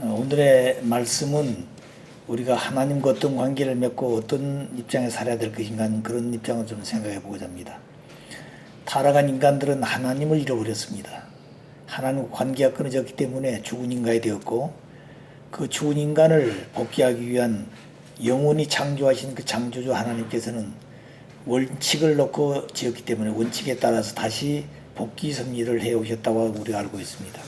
오늘의 말씀은 우리가 하나님과 어떤 관계를 맺고 어떤 입장에 살아야 될 것인가 하는 그런 입장을 좀 생각해 보고자 합니다. 타락한 인간들은 하나님을 잃어버렸습니다. 하나님과 관계가 끊어졌기 때문에 죽은 인간이 되었고, 그 죽은 인간을 복귀하기 위한 영원히 창조하신 그 창조주 하나님께서는 원칙을 놓고 지었기 때문에 원칙에 따라서 다시 복귀 섭리를 해오셨다고 우리가 알고 있습니다.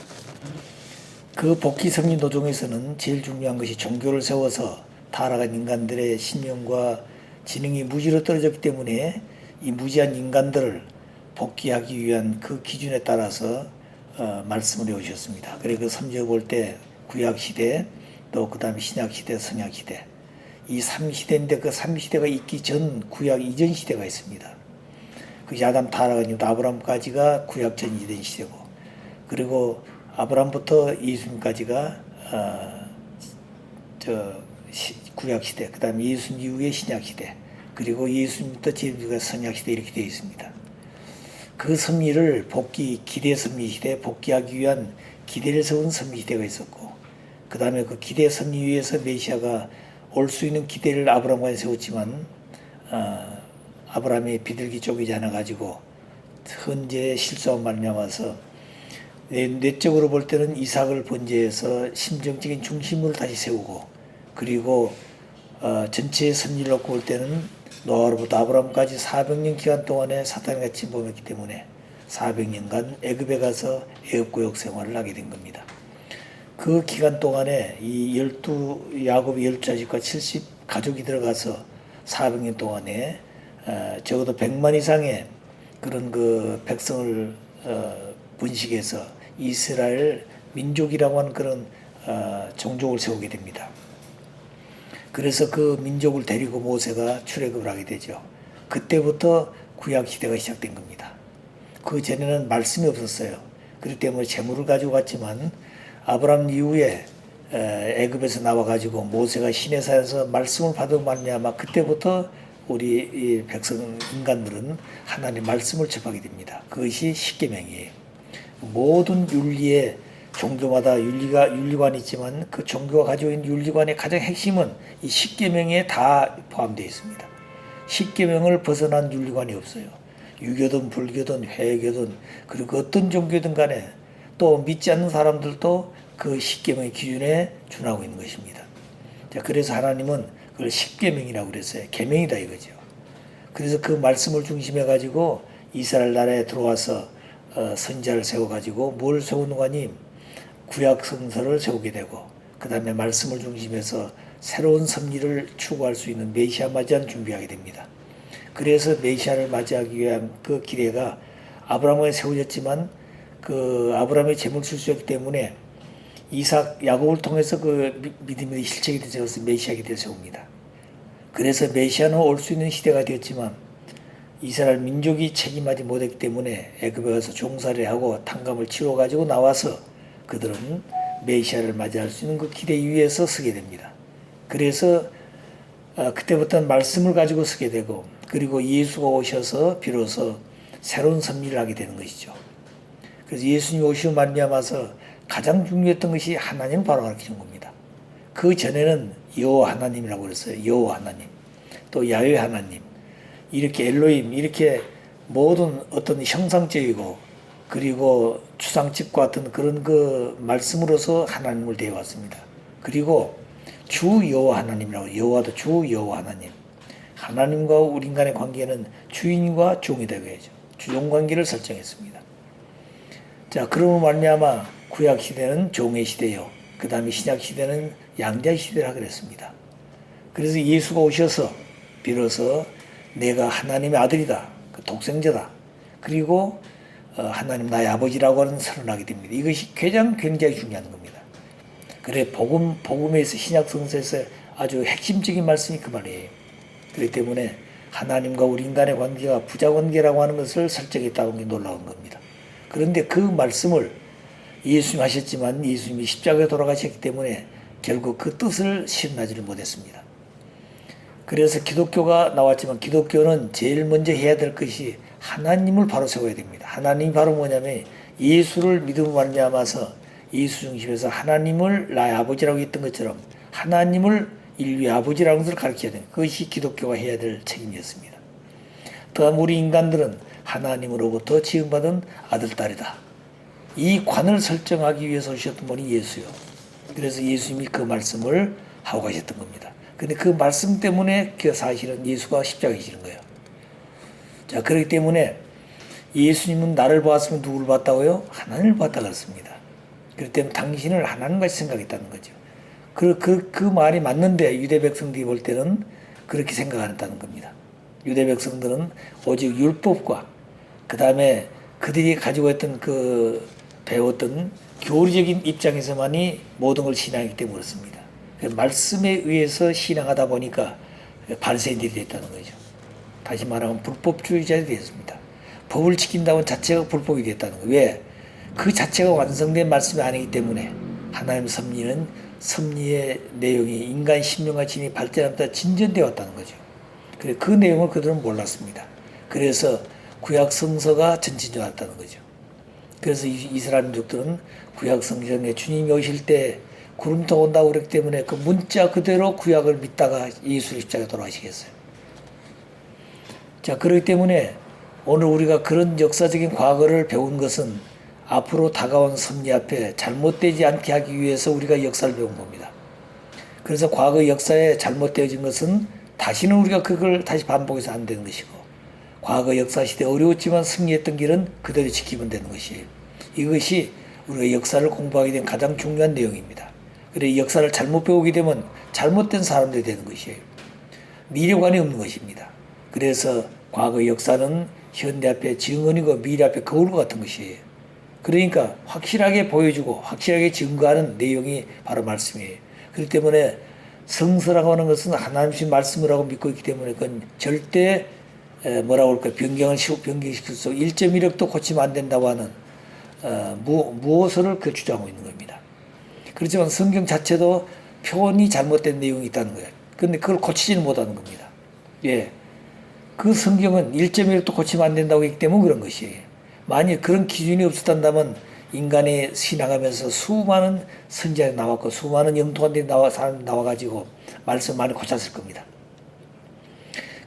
그 복귀 섭리 노정에서는 제일 중요한 것이 종교를 세워서 타락한 인간들의 신념과 지능이 무지로 떨어졌기 때문에 이 무지한 인간들을 복귀하기 위한 그 기준에 따라서 말씀을 해오셨습니다. 그래서 그 삼절 볼 때 구약시대, 또 그 다음에 신약시대, 성약시대, 이 3시대인데 그 3시대가 있기 전 구약 이전 시대가 있습니다. 그 아담 타락한 이후 아브라함까지가 구약 전 이전 시대고, 그리고 아브라함부터 예수님까지가 구약 시대, 그 다음에 예수님 이후의 신약 시대, 그리고 예수님부터 제주가 성약 시대 이렇게 되어 있습니다. 그 섭리를 복귀 기대 섭리 시대 복귀하기 위한 기대를 세운 섭리 시대가 있었고, 그 다음에 그 기대 섭리 위에서 메시아가 올 수 있는 기대를 아브라함과 세웠지만 아브라함이 비둘기 쪼개지 않아 가지고 현재 실수한 말미암아서 뇌적으로 볼 때는 이삭을 번제해서 심정적인 중심을 다시 세우고, 그리고 전체의 섭리를 놓고 볼 때는 노아로부터 아브라함까지 400년 기간 동안에 사탄이 같이 범했기 때문에 400년간 애굽에 가서 애굽고역 생활을 하게 된 겁니다. 그 기간 동안에 이 야곱의 12자식과 70 가족이 들어가서 400년 동안에 적어도 100만 이상의 그런 그 백성을 분식해서 이스라엘 민족이라고 하는 그런 종족을 세우게 됩니다. 그래서 그 민족을 데리고 모세가 출애굽을 하게 되죠. 그때부터 구약 시대가 시작된 겁니다. 그 전에는 말씀이 없었어요. 그렇기 때문에 재물을 가지고 갔지만 아브라함 이후에 애굽에서 나와 가지고 모세가 시내산에서 말씀을 받은 말미암아 그때부터 우리 이 백성 인간들은 하나님의 말씀을 접하게 됩니다. 그것이 십계명이에요. 모든 윤리에 종교마다 윤리관이 있지만 그 종교가 가지고 있는 윤리관의 가장 핵심은 이 십계명에 다 포함되어 있습니다. 십계명을 벗어난 윤리관이 없어요. 유교든 불교든 회교든 그리고 어떤 종교든 간에 또 믿지 않는 사람들도 그 십계명의 기준에 준하고 있는 것입니다. 자, 그래서 하나님은 그걸 십계명이라고 그랬어요. 계명이다 이거죠. 그래서 그 말씀을 중심해 가지고 이스라엘 나라에 들어와서 선지자를 세워 가지고 뭘 세우는가 하니 구약 성서를 세우게 되고, 그 다음에 말씀을 중심해서 새로운 섭리를 추구할 수 있는 메시아 맞이한 준비하게 됩니다. 그래서 메시아를 맞이하기 위한 그 기대가 아브라함에 세워졌지만 그 아브라함의 재물 출수였기 때문에 이삭, 야곱을 통해서 그 믿음의 실체가 되어서 메시아가 되어 세웁니다. 그래서 메시아는 올 수 있는 시대가 되었지만 이스라엘 민족이 책임하지 못했기 때문에 애굽에 가서 종살이 하고 탕감을 치러 가지고 나와서 그들은 메시아를 맞이할 수 있는 그 기대 위에서 서게 됩니다. 그래서 그때부터는 말씀을 가지고 서게 되고, 그리고 예수가 오셔서 비로소 새로운 섭리를 하게 되는 것이죠. 그래서 예수님이 오시고 말미암아서 가장 중요했던 것이 하나님을 바로 가르치는 겁니다. 그 전에는 여호와 하나님이라고 그랬어요. 여호와 하나님, 또 야훼 하나님, 이렇게 엘로힘, 이렇게 모든 어떤 형상적이고 그리고 추상집 같은 그런 그 말씀으로서 하나님을 대해왔습니다. 그리고 주 여호와 하나님이라고, 여호와도 주 여호와 하나님, 하나님과 우리 인간의 관계는 주인과 종이다 그야죠. 주종 관계를 설정했습니다. 자, 그러므로 말미암아 구약 시대는 종의 시대요, 그 다음에 신약 시대는 양자의 시대라 그랬습니다. 그래서 예수가 오셔서 비로소 내가 하나님의 아들이다, 그 독생자다, 그리고 하나님 나의 아버지라고 하는 선언하게 됩니다. 이것이 가장 굉장히 중요한 겁니다. 그래 복음에서 신약 성서에서 아주 핵심적인 말씀이 그 말이에요. 그렇기 때문에 하나님과 우리 인간의 관계가 부자 관계라고 하는 것을 설정했다는 게 놀라운 겁니다. 그런데 그 말씀을 예수님 하셨지만 예수님이 십자가에 돌아가셨기 때문에 결국 그 뜻을 실현하지를 못했습니다. 그래서 기독교가 나왔지만 기독교는 제일 먼저 해야 될 것이 하나님을 바로 세워야 됩니다. 하나님이 바로 뭐냐면 예수를 믿음으로 말미암아서 예수 중심에서 하나님을 나의 아버지라고 했던 것처럼 하나님을 인류의 아버지라는 것을 가르쳐야 되는 그것이 기독교가 해야 될 책임이었습니다. 다음 우리 인간들은 하나님으로부터 지음받은 아들, 딸이다. 이 관을 설정하기 위해서 오셨던 분이 예수요. 그래서 예수님이 그 말씀을 하고 가셨던 겁니다. 근데 그 말씀 때문에 그 사실은 예수가 십자가에 지는 거예요. 자, 그렇기 때문에 예수님은 나를 보았으면 누구를 봤다고요? 하나님을 봤다 그랬습니다. 그렇기 때문에 당신을 하나님같이 생각했다는 거죠. 그 말이 맞는데 유대 백성들이 볼 때는 그렇게 생각 안 했다는 겁니다. 유대 백성들은 오직 율법과 그 다음에 그들이 가지고 있던 배웠던 교리적인 입장에서만이 모든 걸 신앙하기 때문에 그렇습니다. 말씀에 의해서 신앙하다 보니까 바리새인들이 됐다는 거죠. 다시 말하면 불법주의자들이 됐습니다. 법을 지킨다는 자체가 불법이 됐다는 거예요. 왜? 그 자체가 완성된 말씀이 아니기 때문에 하나님 섭리의 내용이 인간 심령과 진이 발전하다 진전되어 왔다는 거죠. 그 내용을 그들은 몰랐습니다. 그래서 구약 성서가 전진해 왔다는 거죠. 그래서 이스라엘 민족들은 구약 성경에 주님이 오실 때 구름도 온다고 그랬기 때문에 그 문자 그대로 구약을 믿다가 예수 십자가에 돌아가시겠어요. 자, 그렇기 때문에 오늘 우리가 그런 역사적인 과거를 배운 것은 앞으로 다가온 섭리 앞에 잘못되지 않게 하기 위해서 우리가 역사를 배운 겁니다. 그래서 과거 역사에 잘못되어진 것은 다시는 우리가 그걸 다시 반복해서 안 되는 것이고, 과거 역사 시대 어려웠지만 승리했던 길은 그대로 지키면 되는 것이에요. 이것이 우리가 역사를 공부하게 된 가장 중요한 내용입니다. 그래서 역사를 잘못 배우게 되면 잘못된 사람들이 되는 것이에요. 미래관이 없는 것입니다. 그래서 과거 역사는 현대 앞에 증언이고 미래 앞에 거울과 같은 것이에요. 그러니까 확실하게 보여주고 확실하게 증거하는 내용이 바로 말씀이에요. 그렇기 때문에 성서라고 하는 것은 하나님의 말씀을 하고 믿고 있기 때문에 그건 절대 뭐라고 할까요? 변경시킬 수 1.1억도 고치면 안 된다고 하는 무엇을 주장하고 있는 겁니다. 그렇지만 성경 자체도 표현이 잘못된 내용이 있다는 거예요. 그런데 그걸 고치지는 못하는 겁니다. 예. 그 성경은 1.1억도 고치면 안 된다고 했기 때문에 그런 것이에요. 만약 그런 기준이 없었다면 인간이 신앙하면서 수많은 선지자들이 나왔고 수많은 영통한들이 나와가지고 말씀 많이 고쳤을 겁니다.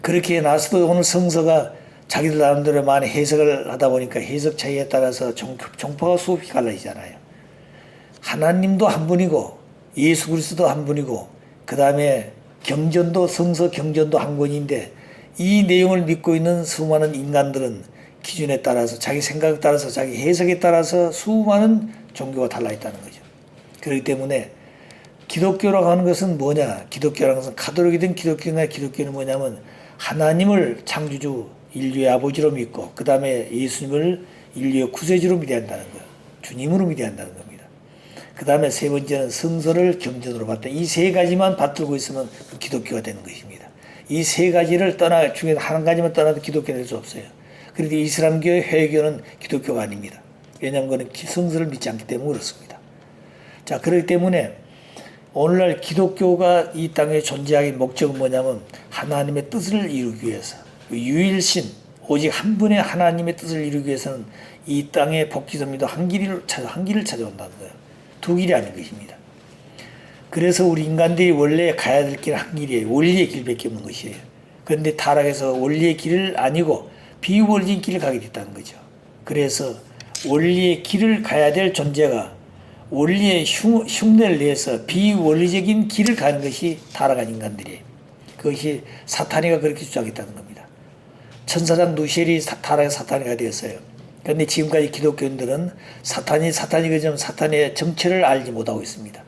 그렇게 나서도 오늘 성서가 자기들 나름대로 많이 해석을 하다 보니까 해석 차이에 따라서 종파가 수없이 갈라지잖아요. 하나님도 한 분이고 예수 그리스도도 한 분이고 그 다음에 성서 경전도 한 권인데 이 내용을 믿고 있는 수많은 인간들은 기준에 따라서 자기 생각에 따라서 자기 해석에 따라서 수많은 종교가 달라있다는 거죠. 그렇기 때문에 기독교라고 하는 것은 뭐냐? 기독교라는 것은 가톨릭이든 기독교는 뭐냐면 하나님을 창조주 인류의 아버지로 믿고 그 다음에 예수님을 인류의 구세주로 믿어야 한다는 거예요. 주님으로 믿어야 한다는 겁니다. 그 다음에 세 번째는 성서를 경전으로 받다. 이 세 가지만 받들고 있으면 기독교가 되는 것입니다. 이 세 가지를 중에 한 가지만 떠나도 기독교가 될 수 없어요. 그런데 이슬람교의 회교는 기독교가 아닙니다. 왜냐하면 그는 성서를 믿지 않기 때문에 그렇습니다. 자, 그렇기 때문에 오늘날 기독교가 이 땅에 존재하기 목적은 뭐냐면 하나님의 뜻을 이루기 위해서 유일신 오직 한 분의 하나님의 뜻을 이루기 위해서는 이 땅의 복지섭리도 한 길을 찾아온다는 거예요. 두 길이 아닌 것입니다. 그래서 우리 인간들이 원래 가야 될 길은 한 길이에요. 원리의 길밖에 없는 것이에요. 그런데 타락해서 원리의 길을 아니고 비원리적인 길을 가게 됐다는 거죠. 그래서 원리의 길을 가야 될 존재가 원리의 흉내를 내서 비원리적인 길을 가는 것이 타락한 인간들이에요. 그것이 사탄이가 그렇게 주장했다는 겁니다. 천사장 누시엘이 타락의 사탄이가 되었어요. 그런데 지금까지 기독교인들은 사탄이가 사탄의 정체를 알지 못하고 있습니다.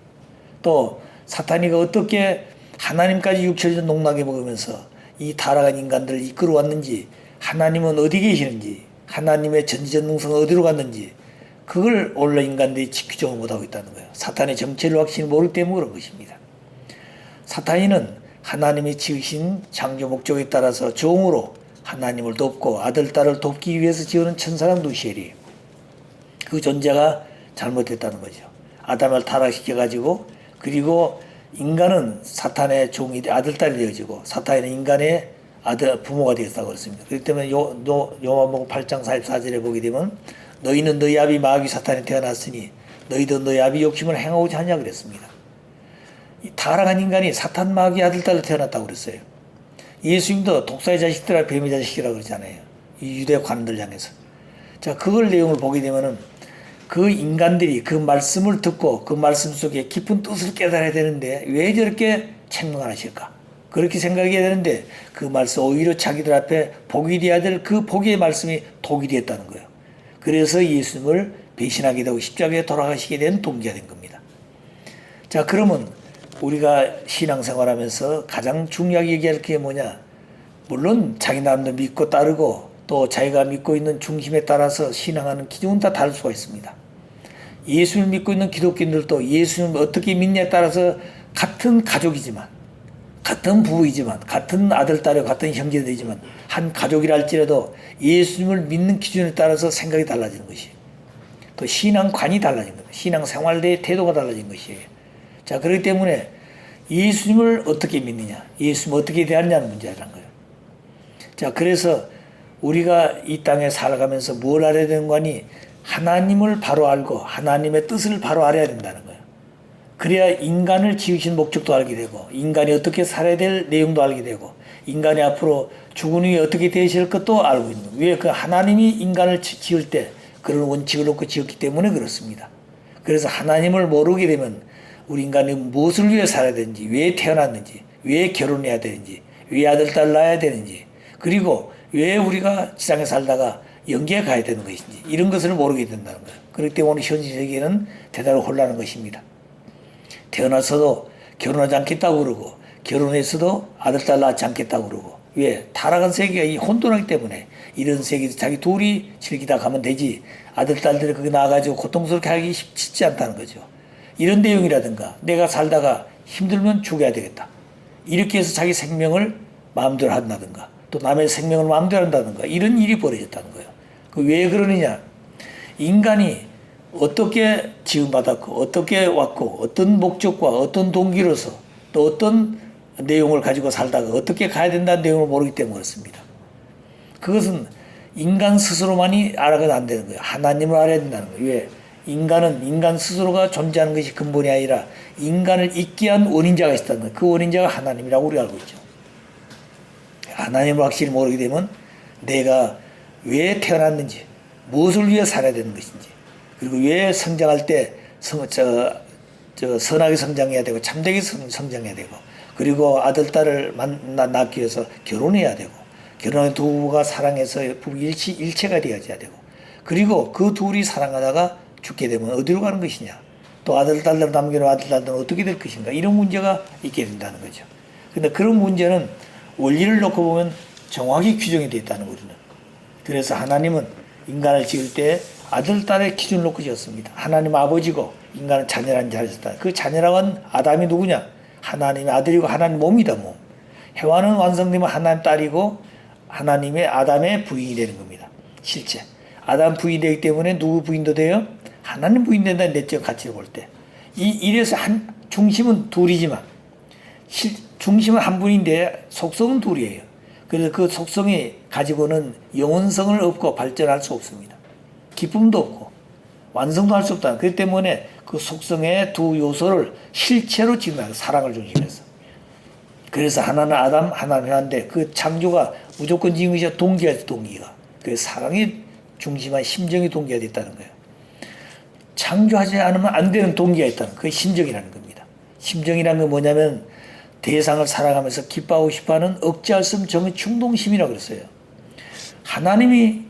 또 사탄이가 어떻게 하나님까지 육체를 농락해 먹으면서 이 타락한 인간들을 이끌어왔는지, 하나님은 어디 계시는지, 하나님의 전지전능성은 어디로 갔는지 그걸 원래 인간들이 규정을 못하고 있다는 거예요. 사탄의 정체를 확실히 모르기 때문에 그런 것입니다. 사탄이는 하나님이 지으신 창조 목적에 따라서 종으로 하나님을 돕고 아들, 딸을 돕기 위해서 지어낸 천사랑 누시엘이에요. 그 존재가 잘못됐다는 거죠. 아담을 타락시켜가지고 그리고 인간은 사탄의 종이 아들, 딸이 되어지고 사탄은 인간의 부모가 되었다고 그랬습니다. 그렇기 때문에 요한복음 8장 44절에 보게 되면 너희는 너희 아비 마귀 사탄이 태어났으니 너희도 너희 아비 욕심을 행하고자 하냐 그랬습니다. 이 타락한 인간이 사탄 마귀의 아들딸로 태어났다고 그랬어요. 예수님도 독사의 자식들아 뱀의 자식이라고 그러잖아요. 이 유대 관들 향해서. 자, 그걸 내용을 보게 되면은 그 인간들이 그 말씀을 듣고 그 말씀 속에 깊은 뜻을 깨달아야 되는데 왜 저렇게 책망을 하실까? 그렇게 생각해야 되는데 그 말씀 오히려 자기들 앞에 복이 되어야 될 그 복의 말씀이 독이 되었다는 거예요. 그래서 예수님을 배신하게 되고 십자가에 돌아가시게 된 동기가 된 겁니다. 자, 그러면 우리가 신앙생활하면서 가장 중요하게 얘기할 게 뭐냐? 물론 자기 나름대로 믿고 따르고 또 자기가 믿고 있는 중심에 따라서 신앙하는 기준은 다 다를 수가 있습니다. 예수를 믿고 있는 기독교인들도 예수님을 어떻게 믿냐에 따라서 같은 가족이지만, 같은 부부이지만, 같은 아들, 딸이 같은 형제들이지만 한 가족이라 할지라도 예수님을 믿는 기준에 따라서 생각이 달라지는 것이에요. 또 신앙관이 달라진 겁니다. 신앙생활의 태도가 달라진 것이에요. 자, 그렇기 때문에 예수님을 어떻게 믿느냐, 예수님을 어떻게 대하느냐는 문제라는 거예요. 자, 그래서 우리가 이 땅에 살아가면서 뭘 알아야 되는 거니? 하나님을 바로 알고 하나님의 뜻을 바로 알아야 된다는 거예요. 그래야 인간을 지으신 목적도 알게 되고 인간이 어떻게 살아야 될 내용도 알게 되고 인간이 앞으로 죽은 후에 어떻게 되실 것도 알고 있는 거예요. 왜? 그 하나님이 인간을 지을 때 그런 원칙을 놓고 지었기 때문에 그렇습니다. 그래서 하나님을 모르게 되면 우리 인간이 무엇을 위해 살아야 되는지, 왜 태어났는지, 왜 결혼해야 되는지, 왜 아들, 딸 낳아야 되는지, 그리고 왜 우리가 지상에 살다가 영계에 가야 되는 것인지 이런 것을 모르게 된다는 거예요. 그렇기 때문에 현실 세계는 대단히 혼란한 것입니다. 태어나서도 결혼하지 않겠다고 그러고 결혼했어도 아들, 딸 낳지 않겠다고 그러고 왜? 타락한 세계가 이 혼돈하기 때문에 이런 세계에서 자기 둘이 즐기다 가면 되지 아들, 딸들이 거기 나가가지고 고통스럽게 하기 쉽지 않다는 거죠. 이런 내용이라든가 내가 살다가 힘들면 죽어야 되겠다. 이렇게 해서 자기 생명을 마음대로 한다든가 또 남의 생명을 마음대로 한다든가 이런 일이 벌어졌다는 거예요. 왜 그러느냐? 인간이 어떻게 지음받았고 어떻게 왔고 어떤 목적과 어떤 동기로서 또 어떤 내용을 가지고 살다가 어떻게 가야 된다는 내용을 모르기 때문에 그렇습니다. 그것은 인간 스스로만이 알아가도 안 되는 거예요. 하나님을 알아야 된다는 거예요. 왜? 인간은 인간 스스로가 존재하는 것이 근본이 아니라 인간을 있게 한 원인자가 있다는 거예요. 그 원인자가 하나님이라고 우리가 알고 있죠. 하나님을 확실히 모르게 되면 내가 왜 태어났는지 무엇을 위해 살아야 되는 것인지 그리고 왜 성장할 때 선하게 성장해야 되고 참되게 성장해야 되고 그리고 아들, 딸을 낳기 위해서 결혼해야 되고 결혼한 두 부부가 사랑해서 일체가 되어야 되고 그리고 그 둘이 사랑하다가 죽게 되면 어디로 가는 것이냐 또 아들, 딸들 남겨놓은 아들, 딸들은 어떻게 될 것인가 이런 문제가 있게 된다는 거죠. 그런데 그런 문제는 원리를 놓고 보면 정확히 규정이 되어 있다는 거거든요. 그래서 하나님은 인간을 지을 때 아들, 딸의 기준을 놓고 지었습니다. 하나님 아버지고 인간은 자녀라는 자리였다. 그 자녀라고 한 아담이 누구냐? 하나님의 아들이고 하나님 몸이다 몸. 해와는 완성되면 하나님 딸이고 하나님의 아담의 부인이 되는 겁니다. 실제. 아담 부인이 되기 때문에 누구 부인도 돼요? 하나님 부인 된다는 내적 가치를 볼 때. 이래서 한 중심은 둘이지만 중심은 한 분인데 속성은 둘이에요. 그래서 그 속성이 가지고는 영원성을 얻고 발전할 수 없습니다. 기쁨도 없고 완성도 할 수 없다. 그렇기 때문에 그 속성의 두 요소를 실체로 지금 사랑을 중심해서. 그래서 하나는 아담, 하나는 해와인데 그 창조가 무조건 지은 것이 동기가 있어, 동기가. 그 사랑이 중심한 심정이 동기가 됐다는 거예요. 창조하지 않으면 안 되는 동기가 있다는 그게 심정이라는 겁니다. 심정이라는 건 뭐냐면 대상을 살아가면서 기뻐하고 싶어하는 억제할 수 없는 정의 충동심이라고 그랬어요. 하나님이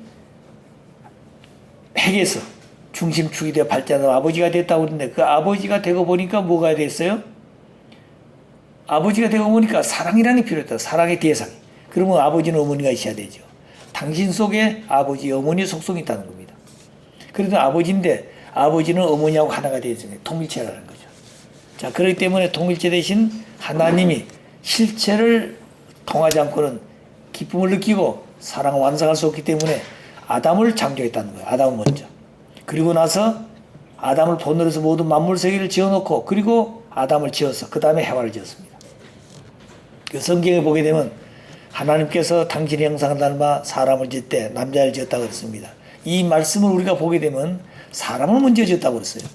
핵에서 중심축이 되어 발전하는 아버지가 됐다고 그러는데 그 아버지가 되고 보니까 뭐가 됐어요? 아버지가 되고 보니까 사랑이라는 게 필요했다. 사랑의 대상이. 그러면 아버지는 어머니가 있어야 되죠. 당신 속에 아버지, 어머니의 속성이 있다는 겁니다. 그래도 아버지인데 아버지는 어머니하고 하나가 되어있으니 통일체라는 거죠. 자, 그렇기 때문에 통일체 대신 하나님이 실체를 통하지 않고는 기쁨을 느끼고 사랑을 완성할 수 없기 때문에 아담을 창조했다는 거예요. 아담은 먼저. 그리고 나서 아담을 본으로 해서 모든 만물 세계를 지어놓고 그리고 아담을 지어서 그 다음에 해와를 지었습니다. 그 성경에 보게 되면 하나님께서 당신의 형상을 닮아 사람을 지을 때 남자를 지었다고 그랬습니다. 이 말씀을 우리가 보게 되면 사람을 먼저 지었다고 그랬어요.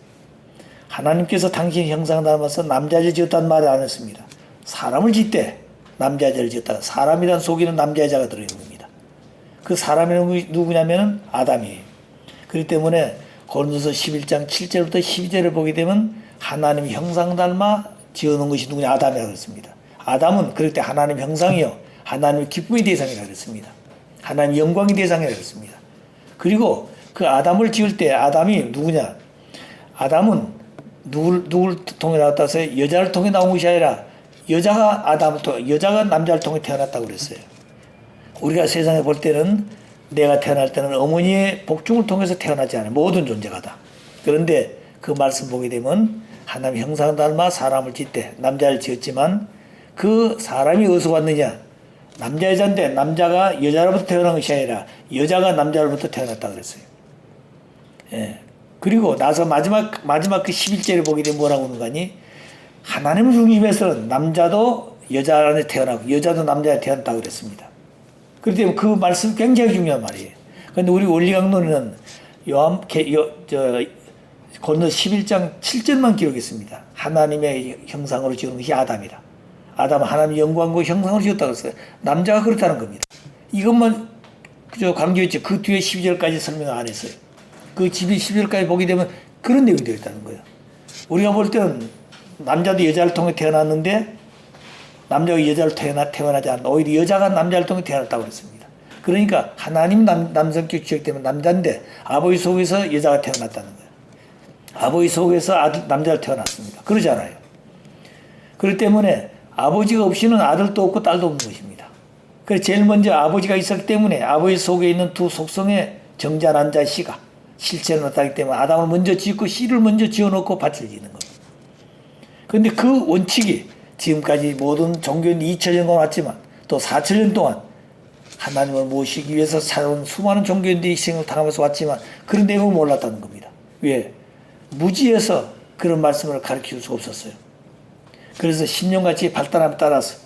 하나님께서 당신 형상 닮아서 남자를 지었다는 말을 안 했습니다. 사람을 짓되 남자를 지었다. 사람이란 속에는 남자자가 들어있는 겁니다. 그 사람이 누구냐면 아담이에요. 그렇기 때문에 고린도서 11장 7절부터 12절을 보게 되면 하나님 형상 닮아 지어놓은 것이 누구냐? 아담이라고 했습니다. 아담은 그럴 때 하나님 형상이요, 하나님의 기쁨의 대상이라고 했습니다. 하나님 영광의 대상이라고 했습니다. 그리고 그 아담을 지을 때 아담이 누구냐? 아담은 누굴 통해 나왔다 해서 여자를 통해 나온 것이 아니라 여자가 남자를 통해 태어났다고 그랬어요. 우리가 세상에 볼 때는 내가 태어날 때는 어머니의 복중을 통해서 태어나지 않아요. 모든 존재가 다. 그런데 그 말씀 보게 되면 하나님 형상 닮아 사람을 짓되 남자를 지었지만 그 사람이 어디서 왔느냐? 남자 여자인데 남자가 여자로부터 태어난 것이 아니라 여자가 남자로부터 태어났다 그랬어요. 예. 그리고 나서 마지막 그 11절에 보게 되면 뭐라고 하는 거니? 하나님을 중심해서는 남자도 여자 안에 태어나고 여자도 남자에 태어났다고 그랬습니다. 그렇기 때문에 그 말씀 굉장히 중요한 말이에요. 그런데 우리 원리강론에는 고린도 11장 7절만 기록했습니다. 하나님의 형상으로 지은 것이 아담이다. 아담은 하나님의 영광과 형상으로 지었다고 했어요. 남자가 그렇다는 겁니다. 이것만 강조했죠. 그 뒤에 12절까지 설명 안 했어요. 그 12절까지 보게 되면 그런 내용이 되어 있다는 거예요. 우리가 볼 때는 남자도 여자를 통해 태어났는데 남자가 여자를 태어나지 않는다. 오히려 여자가 남자를 통해 태어났다고 그랬습니다. 그러니까 하나님 남성격 지역 때문에 남자인데 아버지 속에서 여자가 태어났다는 거예요. 아버지 속에서 남자가 태어났습니다. 그러지 않아요. 그렇기 때문에 아버지가 없이는 아들도 없고 딸도 없는 것입니다. 그래서 제일 먼저 아버지가 있었기 때문에 아버지 속에 있는 두 속성의 정자, 난자, 씨가 실체를 나타나기 때문에 아담을 먼저 짓고 씨를 먼저 지어놓고 밭을 짓는 겁니다. 그런데 그 원칙이 지금까지 모든 종교인이 2000년간 왔지만 또 4000년 동안 하나님을 모시기 위해서 살아온 수많은 종교인들이 희생을 당하면서 왔지만 그런 내용을 몰랐다는 겁니다. 왜? 무지에서 그런 말씀을 가르칠 수가 없었어요. 그래서 10년같이 발달함에 따라서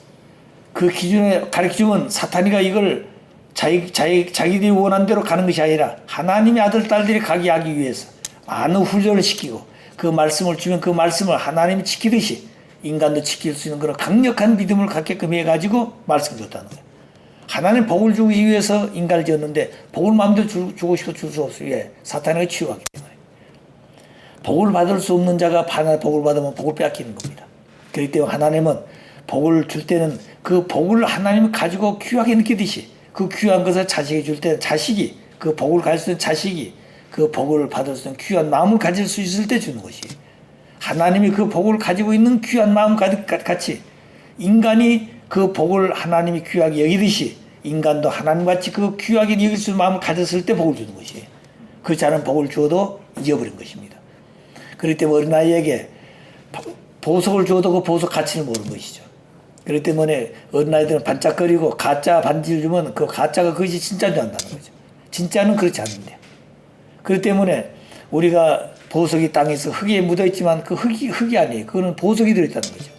그 기준에 가르치면 사탄이가 이걸 자기들이 원하는 대로 가는 것이 아니라 하나님의 아들, 딸들이 가게 하기 위해서 많은 훈련을 시키고 그 말씀을 주면 그 말씀을 하나님이 지키듯이 인간도 지킬 수 있는 그런 강력한 믿음을 갖게끔 해가지고 말씀을 줬다는 거예요. 하나님 복을 주기 위해서 인간을 지었는데 복을 마음대로 주고 싶어 줄 수 없어요. 왜? 사탄에게 치유하기 때문에. 복을 받을 수 없는 자가 복을 받으면 복을 빼앗기는 겁니다. 그렇기 때문에 하나님은 복을 줄 때는 그 복을 하나님이 가지고 귀하게 느끼듯이 그 귀한 것을 자식이 줄 때는 자식이 그 복을 가질 수 있는 자식이 그 복을 받을 수 있는 귀한 마음을 가질 수 있을 때 주는 것이 하나님이 그 복을 가지고 있는 귀한 마음 같이 인간이 그 복을 하나님이 귀하게 여기듯이 인간도 하나님같이 그 귀하게 여길 수 있는 마음을 가졌을 때 복을 주는 것이에요. 그렇지 않은 복을 주어도 잊어버린 것입니다. 그렇기 때문에 어린아이에게 보석을 주어도 그 보석 가치를 모르는 것이죠. 그렇기 때문에 어린아이들은 반짝거리고 가짜 반지를 주면 그 가짜가 그것이 진짜인 줄 안다는 거죠. 진짜는 그렇지 않는데. 그렇기 때문에 우리가 보석이 땅에서 흙에 묻어있지만 그 흙이 아니에요. 그거는 보석이 들어있다는 거죠.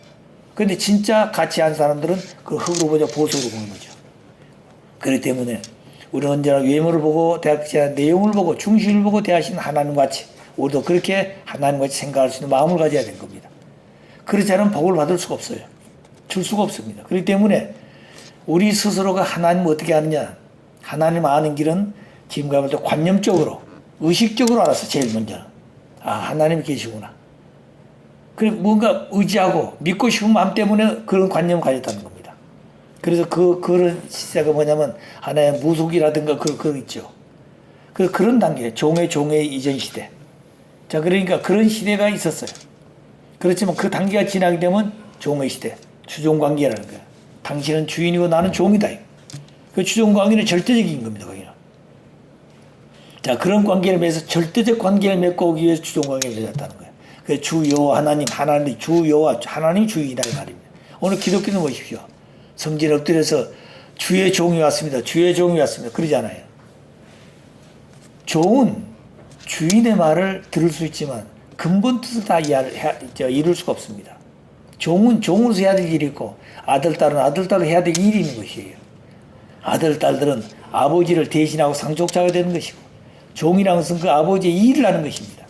그런데 진짜 가치 한 사람들은 그 흙으로 보자 보석으로 보는 거죠. 그렇기 때문에 우리는 언제나 외모를 보고 대하지 않은 내용을 보고 중심을 보고 대하시는 하나님같이 우리도 그렇게 하나님같이 생각할 수 있는 마음을 가져야 되는 겁니다. 그렇지 않으면 복을 받을 수가 없어요. 줄 수가 없습니다. 그렇기 때문에 우리 스스로가 하나님을 어떻게 아느냐. 하나님 아는 길은 지금과 볼 때 관념적으로 의식적으로 알았어. 제일 먼저 아 하나님이 계시구나. 그래 뭔가 의지하고 믿고 싶은 마음 때문에 그런 관념을 가졌다는 겁니다. 그래서 그런 시대가 뭐냐면 하나의 무속이라든가 그거 있죠. 그런 단계 종의 이전 시대. 자 그러니까 그런 시대가 있었어요. 그렇지만 그 단계가 지나게 되면 종의 시대, 주종관계라는 거예요. 당신은 주인이고 나는 종이다. 그 주종관계는 절대적인 겁니다. 거기는. 자 그런 관계를 맺어서 절대적 관계를 맺고 오기 위해서 주종관계를 맺었다는 거예요. 그 주여호와 하나님 주여호와 하나님 주인이다 이 말입니다. 오늘 기독교는 보십시오. 성전에 엎드려서 주의 종이 왔습니다. 주의 종이 왔습니다. 그러지 않아요. 종은 주인의 말을 들을 수 있지만 근본 뜻을 다 이룰 수가 없습니다. 종은 종으로서 해야 될 일이 있고 아들, 딸은 아들, 딸로 해야 될 일이 있는 것이에요. 아들, 딸들은 아버지를 대신하고 상속자가 되는 것이고 종이라는 것은 그 아버지의 일을 하는 것입니다.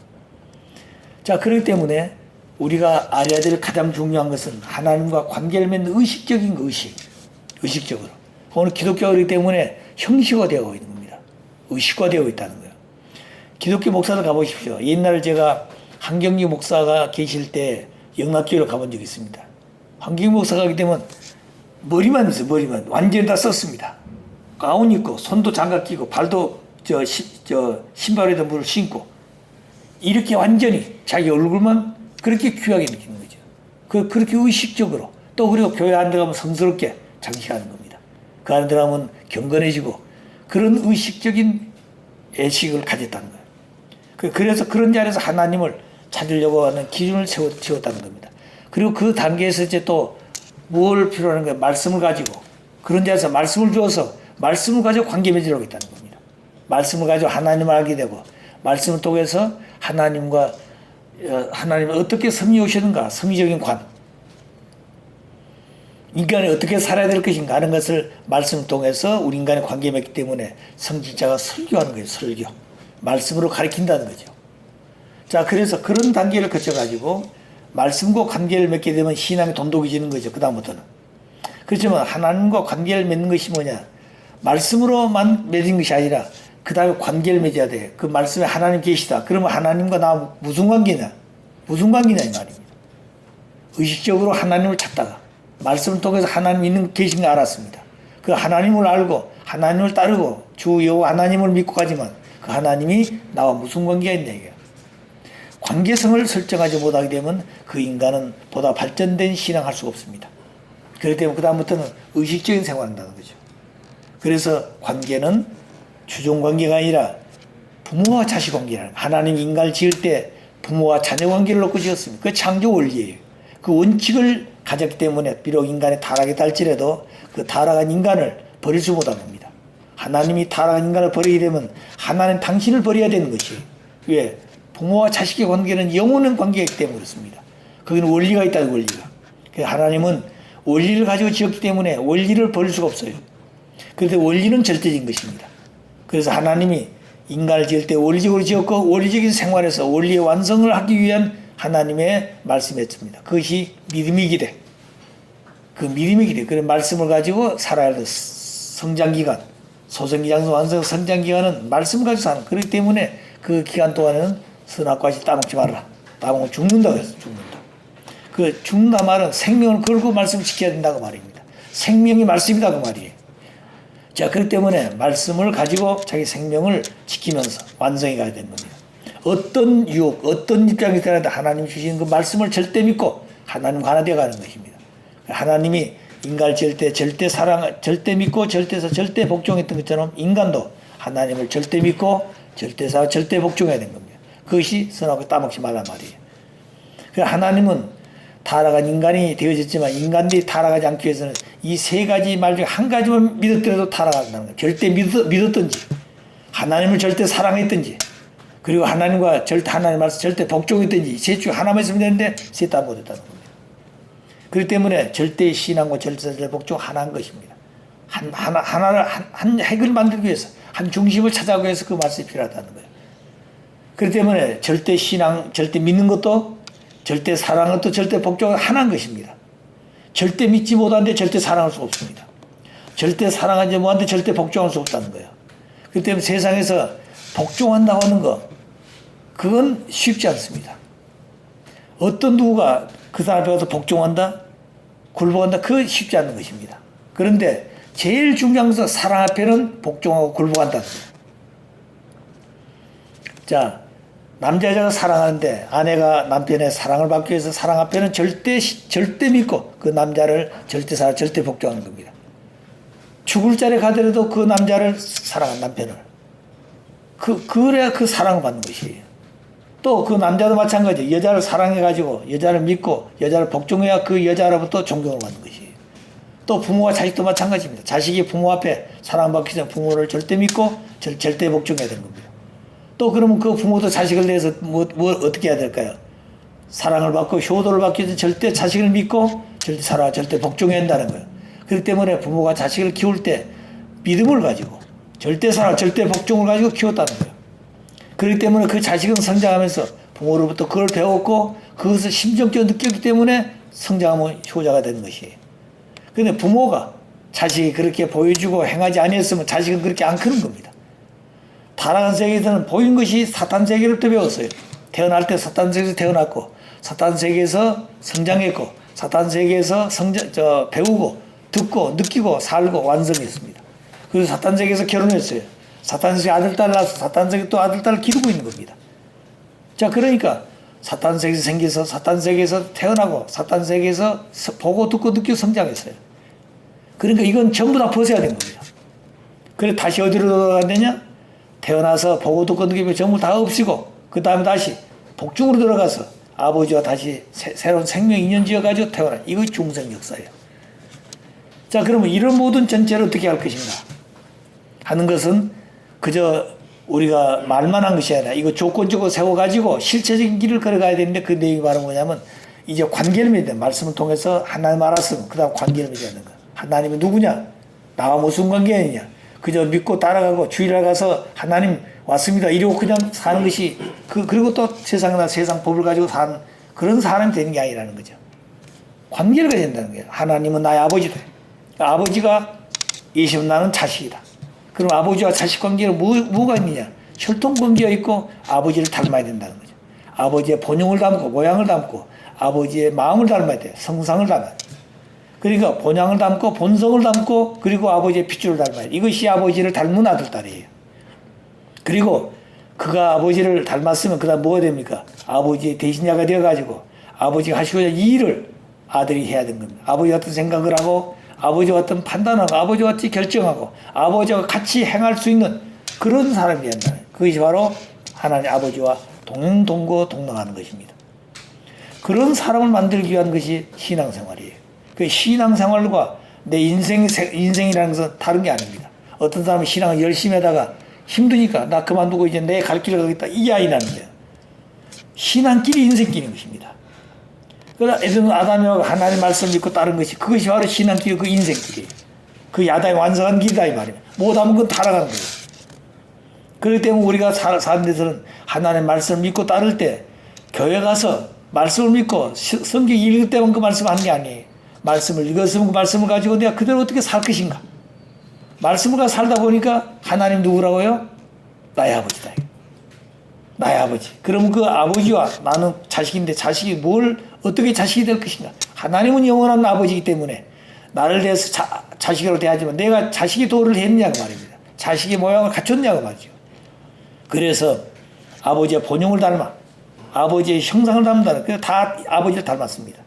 자, 그렇기 때문에 우리가 알아야 될 가장 중요한 것은 하나님과 관계를 맺는 의식적인 의식적으로. 오늘 기독교이기 때문에 형식화되어 있는 겁니다. 의식화되어 있다는 거예요. 기독교 목사들 가보십시오. 옛날에 제가 한경리 목사가 계실 때 영락교회를 가본 적이 있습니다. 한경리 목사가 가기 때문에 머리만 있어요. 머리만. 완전히 다 썼습니다. 가운 입고 손도 장갑 끼고 발도 신발에다 물을 신고 이렇게 완전히 자기 얼굴만 그렇게 귀하게 느끼는 거죠. 그렇게 의식적으로 또 그리고 교회 안 들어가면 성스럽게 장식하는 겁니다. 그 안에 들어가면 경건해지고 그런 의식적인 애식을 가졌다는 거예요. 그래서 그런 자리에서 하나님을 찾으려고 하는 기준을 세웠다는 겁니다. 그리고 그 단계에서 이제 또 뭘 필요로 하는 거예요? 말씀을 가지고 그런 자리에서 말씀을 주어서 말씀을 가지고 관계 맺으려고 했다는 겁니다. 말씀을 가지고 하나님을 알게 되고 말씀을 통해서 하나님과 하나님을 어떻게 섭리하시는가 섭리적인 관 인간이 어떻게 살아야 될 것인가 하는 것을 말씀을 통해서 우리 인간의 관계에 맺기 때문에 성직자가 설교하는 거예요. 설교. 말씀으로 가르친다는 거죠. 자, 그래서 그런 단계를 거쳐가지고 말씀과 관계를 맺게 되면 신앙이 돈독해지는 거죠. 그 다음부터는. 그렇지만 하나님과 관계를 맺는 것이 뭐냐. 말씀으로만 맺은 것이 아니라 그 다음에 관계를 맺어야 돼. 그 말씀에 하나님 계시다. 그러면 하나님과 나 무슨 관계냐. 무슨 관계냐 이 말입니다. 의식적으로 하나님을 찾다가 말씀을 통해서 하나님 있는 계신 거 알았습니다. 그 하나님을 알고 하나님을 따르고 주 여호와 하나님을 믿고 가지만 그 하나님이 나와 무슨 관계가 있냐 이게. 관계성을 설정하지 못하게 되면 그 인간은 보다 발전된 신앙할 수가 없습니다. 그렇기 때문에 그 다음부터는 의식적인 생활을 한다는 거죠. 그래서 관계는 주종 관계가 아니라 부모와 자식 관계라는 하나님 인간을 지을 때 부모와 자녀 관계를 놓고 지었습니다. 그 창조 원리예요. 그 원칙을 가졌기 때문에 비록 인간의 타락이 달지라도 그 타락한 인간을 버릴 수 못한 겁니다. 하나님이 타락한 인간을 버리게 되면 하나님 당신을 버려야 되는 것이에요. 왜? 부모와 자식의 관계는 영원한 관계이기 때문에 그렇습니다. 거기는 원리가 있다는 원리가. 하나님은 원리를 가지고 지었기 때문에 원리를 버릴 수가 없어요. 그런데 원리는 절대적인 것입니다. 그래서 하나님이 인간을 지을 때 원리적으로 지었고 원리적인 생활에서 원리의 완성을 하기 위한 하나님의 말씀이었습니다. 그것이 믿음이 기대. 그 믿음이 기대. 그런 말씀을 가지고 살아야 할 성장기간, 소성기장성 완성 성장기간은 말씀을 가지고 사는. 그렇기 때문에 그 기간 동안에는 선악과시 따먹지 말아라. 따먹으면 죽는다고 했어. 죽는다. 그 죽는다 말은 생명을 걸고 말씀을 지켜야 된다고 말입니다. 생명이 말씀이다 그 말이에요. 자, 그렇기 때문에 말씀을 가지고 자기 생명을 지키면서 완성해 가야 되는 겁니다. 어떤 유혹, 어떤 입장이 되는데 하나님 주시는 그 말씀을 절대 믿고 하나님과 하나 되어 가는 것입니다. 하나님이 인간을 지을 때 절대 사랑, 절대 믿고 절대 복종했던 것처럼 인간도 하나님을 절대 믿고 절대 사랑, 절대 복종해야 되는 겁니다. 그것이 선하고 따먹지 말란 말이에요. 하나님은 타락한 인간이 되어졌지만 인간들이 타락하지 않기 위해서는 이 세 가지 말 중에 한 가지만 믿었더라도 타락한다는 거예요. 절대 믿었든지 하나님을 절대 사랑했든지 그리고 하나님과 하나님 말씀 절대 복종했든지 셋 중 하나만 있으면 되는데 셋 다 못했다는 겁니다. 그렇기 때문에 절대 신앙과 절대 복종 하나인 것입니다. 한 핵을 만들기 위해서 한 중심을 찾아가기 위해서 그 말씀이 필요하다는 거예요. 그렇기 때문에 절대 신앙, 절대 믿는 것도 절대 사랑하는 것도 절대 복종은 하나인 것입니다. 절대 믿지 못하는데 절대 사랑할 수 없습니다. 절대 사랑하지 못하는데 절대 복종할 수 없다는 거예요. 그렇기 때문에 세상에서 복종한다고 하는 거 그건 쉽지 않습니다. 어떤 누구가 그 사람 앞에 가서 복종한다? 굴복한다? 그건 쉽지 않은 것입니다. 그런데 제일 중요한 것은 사랑 앞에는 복종하고 굴복한다는 거예요. 자, 남자 여자가 사랑하는데 아내가 남편의 사랑을 받기 위해서 사랑 앞에는 절대 믿고 그 남자를 절대 사랑, 절대 복종하는 겁니다. 죽을 자리에 가더라도 그 남자를 사랑한 남편을 그래야 그 사랑을 받는 것이에요. 또 그 남자도 마찬가지 여자를 사랑해가지고 여자를 믿고 여자를 복종해야 그 여자로부터 존경을 받는 것이에요. 또 부모와 자식도 마찬가지입니다. 자식이 부모 앞에 사랑받기 전에 부모를 절대 믿고 절대 복종해야 되는 겁니다. 또 그러면 그 부모도 자식을 대해서 뭐 어떻게 해야 될까요? 사랑을 받고 효도를 받기 위해서 절대 자식을 믿고 절대 사랑, 절대 복종해야 한다는 거예요. 그렇기 때문에 부모가 자식을 키울 때 믿음을 가지고 절대 사랑, 절대 복종을 가지고 키웠다는 거예요. 그렇기 때문에 그 자식은 성장하면서 부모로부터 그걸 배웠고 그것을 심정적으로 느꼈기 때문에 성장하면 효자가 되는 것이에요. 그런데 부모가 자식이 그렇게 보여주고 행하지 아니했으면 자식은 그렇게 안 크는 겁니다. 타락한 세계에서는 보인 것이 사탄 세계로부터 배웠어요. 태어날 때 사탄 세계에서 태어났고 사탄 세계에서 성장했고 사탄 세계에서 배우고 듣고 느끼고 살고 완성했습니다. 그래서 사탄 세계에서 결혼했어요. 사탄 세계 아들 딸 낳아서 사탄 세계 또 아들 딸을 기르고 있는 겁니다. 자, 그러니까 사탄 세계에서 생겨서 사탄 세계에서 태어나고 사탄 세계에서 보고 듣고 느끼고 성장했어요. 그러니까 이건 전부 다 벗어야 되는 겁니다. 그래 다시 어디로 들어가느냐? 태어나서 보고 듣고 느끼고 전부 다 없이고 그 다음에 다시 복중으로 들어가서 아버지와 다시 새로운 생명 인연 지어가지고 태어나. 이거 중생 역사예요. 자, 그러면 이런 모든 전체를 어떻게 할 것인가 하는 것은 그저 우리가 말만 한 것이 아니라 이거 조건적으로 세워가지고 실체적인 길을 걸어가야 되는데 그 내용이 바로 뭐냐면 이제 관계를 맺어야 돼. 말씀을 통해서 하나님 알았으면 그 다음 관계를 맺어야 되는 거야. 하나님이 누구냐? 나와 무슨 관계냐? 그저 믿고 따라가고 주일에 가서 하나님 왔습니다. 이러고 그냥 사는 것이 그리고 또 세상 법을 가지고 사는 그런 사람이 되는 게 아니라는 거죠. 관계를 가져야 된다는 거예요. 하나님은 나의 아버지다. 아버지가 예시면 나는 자식이다. 그럼 아버지와 자식 관계는 뭐가 있느냐? 혈통 관계가 있고 아버지를 닮아야 된다는 거죠. 아버지의 본용을 닮고 모양을 닮고 아버지의 마음을 닮아야 돼. 성상을 닮아야 돼. 그러니까 본향을 닮고 본성을 닮고 그리고 아버지의 핏줄을 닮아야 돼. 이것이 아버지를 닮은 아들 딸이에요. 그리고 그가 아버지를 닮았으면 그 다음 뭐가 됩니까? 아버지의 대신자가 되어가지고 아버지가 하시고자 이 일을 아들이 해야 되는 겁니다. 아버지 같은 생각을 하고 아버지와 같은 판단하고 아버지와 같이 결정하고 아버지와 같이 행할 수 있는 그런 사람이 된다. 그것이 바로 하나님 아버지와 동행동거 동행하는 것입니다. 그런 사람을 만들기 위한 것이 신앙생활이에요. 그 신앙생활과 내 인생이라는 것은 다른 게 아닙니다. 어떤 사람은 신앙을 열심히 하다가 힘드니까 나 그만두고 이제 내 갈 길을 가겠다 이 아이라는 거예요. 신앙길이 인생길인 것입니다. 그러나 에덴 아담이와 하나님 말씀을 믿고 따른 것이 그것이 바로 신앙길 그 인생길이에요. 그 야당이 완성한 길이다 이 말이에요. 못하면 그건 타락하는 거예요. 그렇기 때문에 우리가 사는 데서는 하나님 말씀을 믿고 따를 때 교회 가서 말씀을 믿고 성경 읽을 때만 그 말씀을 하는 게 아니에요. 말씀을 읽었으면 그 말씀을 가지고 내가 그대로 어떻게 살 것인가. 말씀을 살다 보니까 하나님 누구라고요? 나의 아버지다. 나의 아버지. 그럼 그 아버지와 나는 자식인데 자식이 뭘 어떻게 자식이 될 것인가. 하나님은 영원한 아버지이기 때문에 나를 대해서 자식으로 대하지만 내가 자식의 도를 했냐고 말입니다. 자식의 모양을 갖췄냐고 말이죠. 그래서 아버지의 본용을 닮아 아버지의 형상을 닮는다는 그래서 다 아버지를 닮았습니다.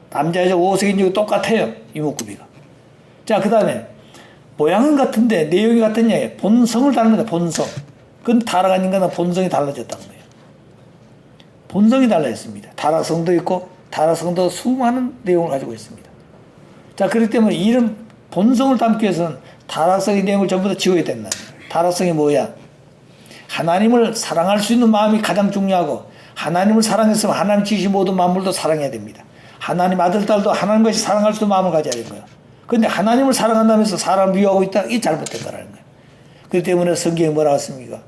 남자 여자 오색인지고 똑같아요. 이목구비가. 자, 그 다음에 모양은 같은데 내용이 같으냐 본성을 닮는다. 본성. 그건 타락한 인간은 본성이 달라졌다는 거예요. 본성이 달라졌습니다. 타락성도 있고 타락성도 수많은 내용을 가지고 있습니다. 자, 그렇기 때문에 이런 본성을 담기 위해서는 타락성의 내용을 전부 다 지워야 된다. 타락성이 뭐야? 하나님을 사랑할 수 있는 마음이 가장 중요하고 하나님을 사랑했으면 하나님 지으신 모든 만물도 사랑해야 됩니다. 하나님 아들, 딸도 하나님같이 사랑할 수 있는 마음을 가져야 되는 거예요. 그런데 하나님을 사랑한다면서 사람을 미워하고 있다? 이게 잘못된 거라는 거예요. 그렇기 때문에 성경에 뭐라고 했습니까?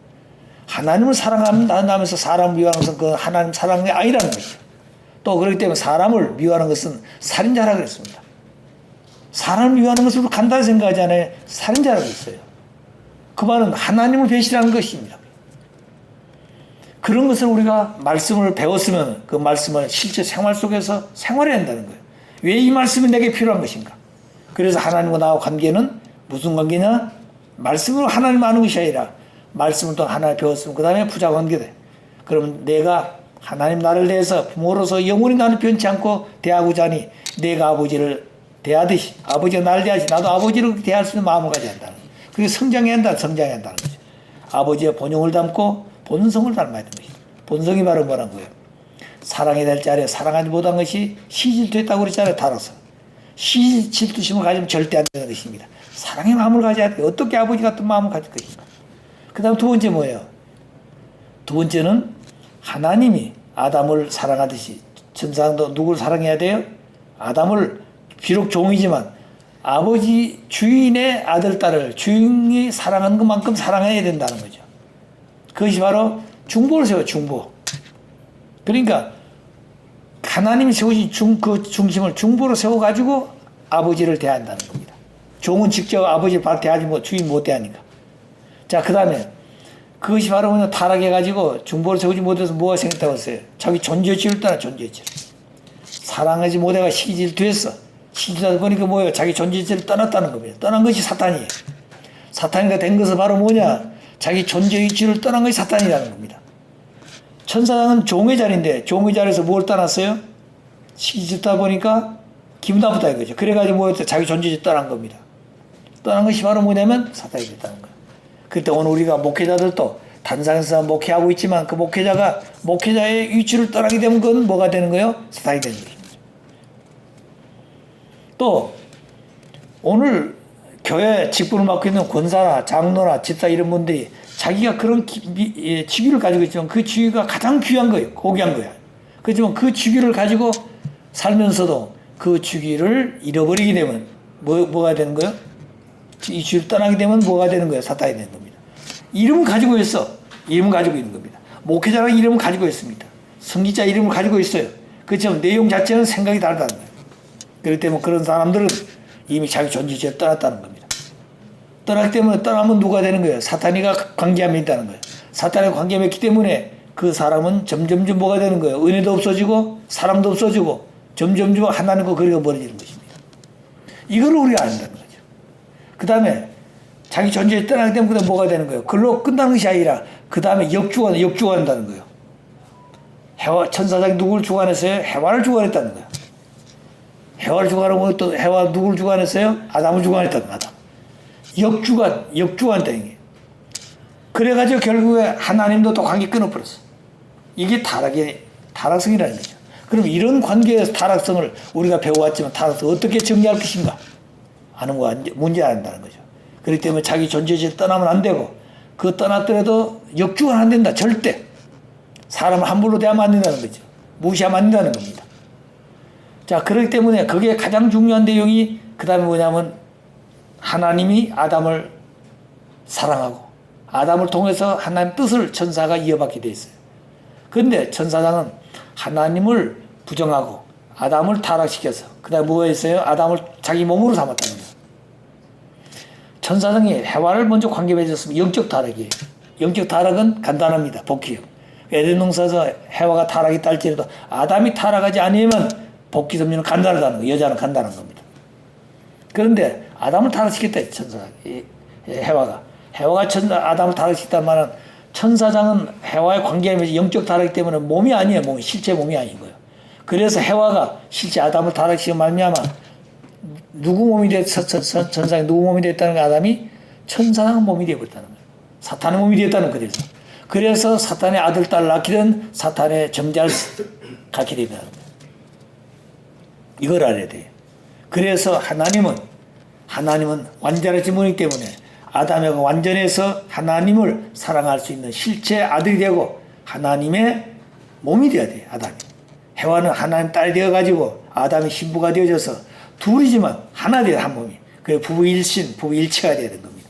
하나님을 사랑한다면서 사람을 미워하는 것은 그 하나님 사랑이 아니라는 것이죠. 또 그렇기 때문에 사람을 미워하는 것은 살인자라고 그랬습니다. 사람을 미워하는 것을 간단히 생각하지 않아요. 살인자라고 했어요. 그 말은 하나님을 배신하는 것입니다. 그런 것을 우리가 말씀을 배웠으면 그 말씀을 실제 생활 속에서 생활해야 한다는 거예요. 왜 이 말씀이 내게 필요한 것인가? 그래서 하나님과 나와 관계는 무슨 관계냐? 말씀으로 하나님 아는 것이 아니라 말씀을 또 하나 배웠으면 그 다음에 부자 관계다. 그러면 내가 하나님 나를 대해서 부모로서 영원히 나는 변치 않고 대하고자 하니 내가 아버지를 대하듯이 아버지가 나를 대하듯이 나도 아버지를 대할 수 있는 마음을 가져야 한다는 거예요. 그게 성장해야 한다는 거죠. 아버지의 본용을 담고 본성을 닮아야 되는 것이죠. 본성이 바로 뭐라는 거예요? 사랑해야 될 자리에 사랑하지 못한 것이 시질투했다고 그랬잖아요. 달아서. 시질투심을 가지면 절대 안 되는 것입니다. 사랑의 마음을 가져야 돼요. 어떻게 아버지 같은 마음을 가질 것인가. 그 다음 두 번째 뭐예요? 두 번째는 하나님이 아담을 사랑하듯이 천사도 누구를 사랑해야 돼요? 아담을 비록 종이지만 아버지 주인의 아들, 딸을 주인이 사랑하는 것만큼 사랑해야 된다는 거죠. 그것이 바로 중보를 세워요. 중보. 그러니까 하나님이 세우신 그 중심을 중보로 세워가지고 아버지를 대한다는 겁니다. 종은 직접 아버지를 바로 대하지 주인 못 대하니까. 자, 그 다음에 그것이 바로 그냥 타락해가지고 중보를 세우지 못해서 뭐가 생겼다고 했어요? 자기 존재질을 떠나 존재질. 사랑하지 못해가 시기질투했어. 시기질투하다 보니까 뭐예요? 자기 존재질을 떠났다는 겁니다. 떠난 것이 사탄이에요. 사탄이가 된 것은 바로 뭐냐? 자기 존재의지를 떠난 것이 사탄이라는 겁니다. 천사장은 종의 자리인데 종의 자리에서 뭘 떠났어요? 시기질투하다 보니까 기분 나쁘다 이거죠. 그래가지고 뭐였어요? 자기 존재의지를 떠난 겁니다. 떠난 것이 바로 뭐냐면 사탄이 됐다는 거예요. 그때 오늘 우리가 목회자들도 단상에서 목회하고 있지만 그 목회자가 목회자의 위치를 떠나게 되면 그건 뭐가 되는 거예요? 사탄이 되는 거죠. 또 오늘 교회 직분을 맡고 있는 권사나 장로나 집사 이런 분들이 자기가 그런 직위를 가지고 있지만 그 직위가 가장 귀한 거예요. 고귀한 거야. 그렇지만 그 직위를 가지고 살면서도 그 직위를 잃어버리게 되면 뭐가 되는 거예요? 이 직위를 떠나게 되면 뭐가 되는 거예요? 사탄이 되는 겁니다. 이름을 가지고 있어. 이름을 가지고 있는 겁니다. 목회자라는 이름을 가지고 있습니다. 선지자 이름을 가지고 있어요. 그렇지만 내용 자체는 생각이 다르다는 거예요. 그렇기 때문에 그런 사람들은 이미 자기 존재를 떠났다는 겁니다. 떠났기 때문에 떠나면 누가 되는 거예요? 사탄이가 관계함이 있다는 거예요. 사탄이 관계함이 있기 때문에 그 사람은 점점점 뭐가 되는 거예요? 은혜도 없어지고 사람도 없어지고 점점점 하나님과 거리가 멀어지는 것입니다. 이걸 우리가 안다는 거죠. 그 다음에 자기 존재를 떠나기 때문에 그다음 뭐가 되는 거예요? 그걸로 끝나는 것이 아니라 그 다음에 역주관한다는 거예요. 해와 천사장이 누구를 주관했어요? 해와를 주관했다는 거예요. 해와를 주관하고 또 해와 누구를 주관했어요? 아담을 주관했다는 거예요. 아담. 역주관했다 이게. 그래가지고 결국에 하나님도 또 관계 끊어버렸어. 이게 타락성이라는 거죠. 그럼 이런 관계에서 타락성을 우리가 배워왔지만 타락성 어떻게 정리할 것인가 하는 거 문제 안다는 거죠. 그렇기 때문에 자기 존재를 떠나면 안 되고 그 떠났더라도 역주관 안 된다. 절대. 사람을 함부로 대하면 안 된다는 거죠. 무시하면 안 된다는 겁니다. 자, 그렇기 때문에 그게 가장 중요한 내용이 그 다음에 뭐냐면 하나님이 아담을 사랑하고 아담을 통해서 하나님 뜻을 천사가 이어받게 돼 있어요. 그런데 천사장은 하나님을 부정하고 아담을 타락시켜서 그 다음에 뭐가 있어요? 아담을 자기 몸으로 삼았다는 거예요. 천사장이 해와를 먼저 관계 맺었으면 영적 타락이에요. 영적 타락은 간단합니다. 복귀요. 에덴 동산에서 해와가 타락이 딸지라도 아담이 타락하지 않으면 복귀 섭리는 간단하다는 거예요. 여자는 간단한 겁니다. 그런데 아담을 타락시켰다. 해와가 아담을 타락시켰단 말은 천사장은 해와의 관계하면서 영적 타락 때문에 몸이 아니에요. 실제 몸이 아닌 거예요. 그래서 해와가 실제 아담을 타락시켜 말미암아 누구 몸이 천사장이 누구 몸이 됐다는 거 아담이 천사장 몸이 되어버렸다는 거예요. 사탄의 몸이 되었다는 거예요. 그래서 사탄의 아들, 딸 낳게 된 사탄의 정자를 갖게 된다는 거예요. 이걸 알아야 돼요. 그래서 하나님은 완전한 지문이기 때문에 아담에가 완전해서 하나님을 사랑할 수 있는 실체 아들이 되고 하나님의 몸이 되어야 돼요. 아담이. 해와는 하나님 딸이 되어가지고 아담의 신부가 되어져서 둘이지만 하나 되어 한 몸이. 그래서 부부일신, 부부일체가 되어야 되는 겁니다.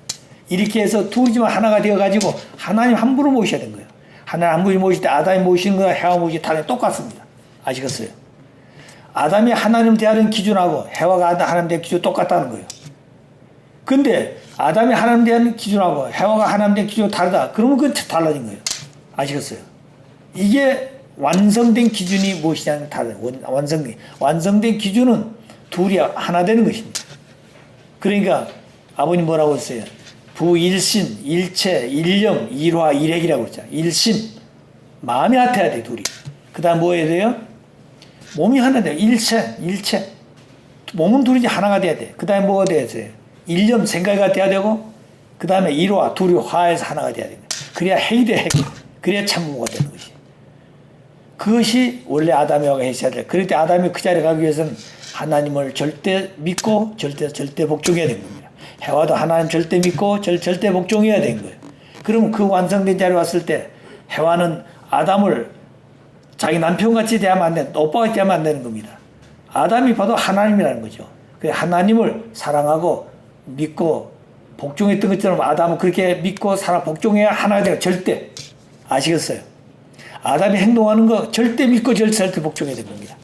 이렇게 해서 둘이지만 하나가 되어가지고 하나님 한 분을 모셔야 되는 거예요. 하나님 한 분이 모실 때 아담이 모시는 거나 해와 모시는 게 똑같습니다. 아시겠어요? 아담이 하나님 대하는 기준하고 해와가 하나님 대하는 기준 똑같다는 거예요. 근데 아담이 하나님 대하는 기준하고 해와가 하나님 대하는 기준이 다르다. 그러면 그건 달라진 거예요. 아시겠어요? 이게 완성된 기준이 무엇이냐는 다른 완성된 기준은 둘이 하나 되는 것입니다. 그러니까 아버님 뭐라고 했어요? 부일신, 일체, 일령, 일화, 일핵이라고 했죠. 일신, 마음이 같아야 돼 둘이. 그 다음 뭐 해야 돼요? 몸이 하나 돼요. 일체. 몸은 둘이 하나가 돼야 돼. 그 다음에 뭐가 돼야 돼요? 일념, 생각이 돼야 되고, 그 다음에 일화, 둘이 화해서 하나가 돼야 됩니다. 그래야 핵이 돼, 핵. 그래야 참모가 되는 것이. 그것이 원래 아담이 와가 했어야 돼. 그럴 때 아담이 그 자리에 가기 위해서는 하나님을 절대 믿고 절대 복종해야 되는 겁니다. 해와도 하나님 절대 믿고 절대 복종해야 되는 거예요. 그러면 그 완성된 자리에 왔을 때 해와는 아담을 자기 남편같이 대하면 안 되는, 오빠같이 대하면 안 되는 겁니다. 아담이 봐도 하나님이라는 거죠. 하나님을 사랑하고 믿고 복종했던 것처럼 아담은 그렇게 믿고 복종해야 하나가 되고 절대. 아시겠어요? 아담이 행동하는 거 절대 믿고 절대 복종해야 된 겁니다.